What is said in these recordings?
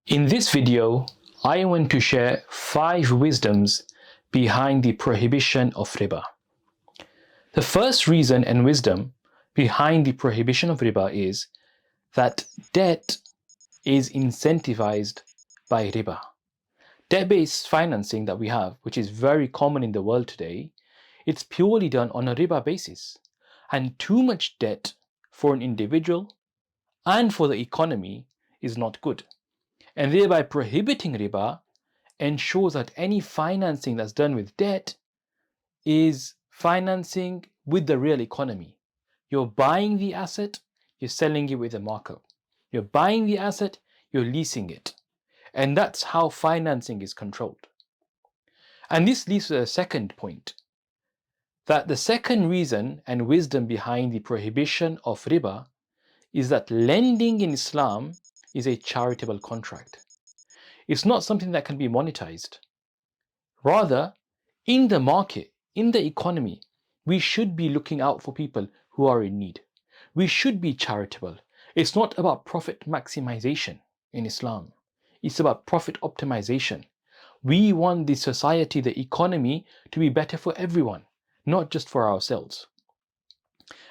In this video, I want to share 5 wisdoms behind the prohibition of riba. The first reason and wisdom behind the prohibition of riba is that debt is incentivized by riba. Debt-based financing that we have, which is very common in the world today, it's purely done on a riba basis. And too much debt for an individual and for the economy is not good. And thereby prohibiting riba ensures that any financing that's done with debt is financing with the real economy. You're buying the asset, you're selling it with a markup. You're buying the asset, you're leasing it. And that's how financing is controlled. And this leads to the second point, that the second reason and wisdom behind the prohibition of riba is that lending in Islam is a charitable contract. It's not something that can be monetized. Rather, in the market, in the economy, we should be looking out for people who are in need. We should be charitable. It's not about profit maximization in Islam. It's about profit optimization. We want the society, the economy, to be better for everyone, not just for ourselves.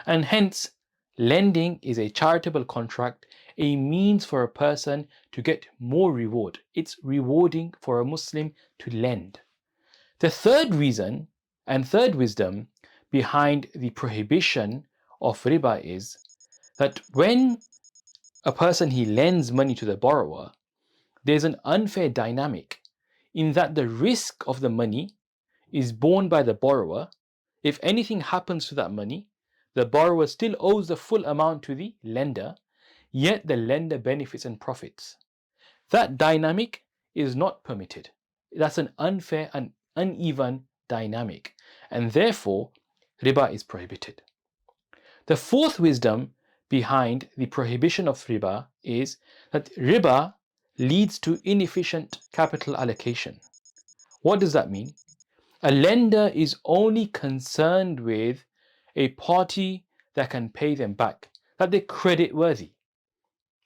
And hence, lending is a charitable contract, a means for a person to get more reward. It's rewarding for a Muslim to lend. The third reason and third wisdom behind the prohibition of riba is that when a person he lends money to the borrower, there's an unfair dynamic in that the risk of the money is borne by the borrower. If anything happens to that money, the borrower still owes the full amount to the lender, yet the lender benefits and profits. That dynamic is not permitted. That's an unfair and uneven dynamic, and therefore riba is prohibited. The fourth wisdom behind the prohibition of riba is that riba leads to inefficient capital allocation. What does that mean? A lender is only concerned with a party that can pay them back, that they're credit worthy.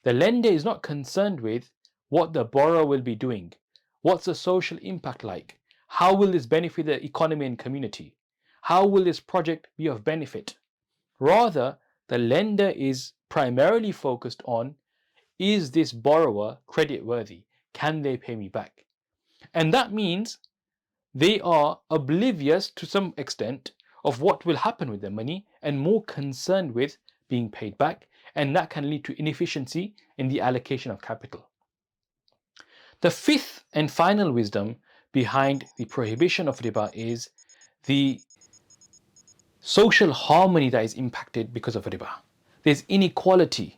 The lender is not concerned with what the borrower will be doing. What's the social impact like? How will this benefit the economy and community? How will this project be of benefit? Rather, the lender is primarily focused on, is this borrower credit worthy? Can they pay me back? And that means they are oblivious to some extent of what will happen with their money and more concerned with being paid back, and that can lead to inefficiency in the allocation of capital. The fifth and final wisdom behind the prohibition of riba is the social harmony that is impacted because of riba. There's inequality.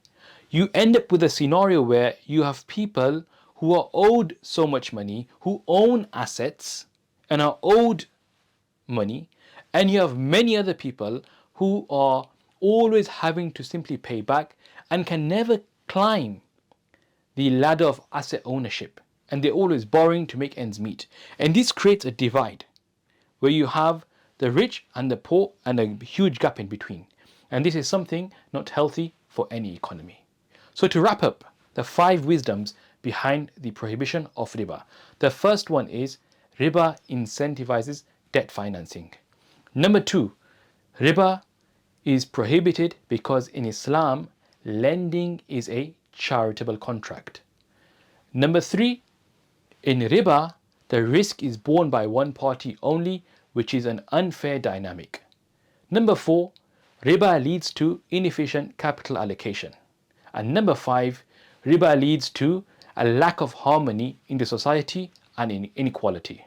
You end up with a scenario where you have people who are owed so much money, who own assets and are owed money, and you have many other people who are always having to simply pay back and can never climb the ladder of asset ownership, and they're always borrowing to make ends meet. And this creates a divide where you have the rich and the poor and a huge gap in between. And this is something not healthy for any economy. So to wrap up, the 5 wisdoms behind the prohibition of riba. The first one is riba incentivizes debt financing. Number 2, riba is prohibited because in Islam, lending is a charitable contract. Number 3, in riba, the risk is borne by one party only, which is an unfair dynamic. Number 4, riba leads to inefficient capital allocation. And number 5, riba leads to a lack of harmony in the society and in inequality.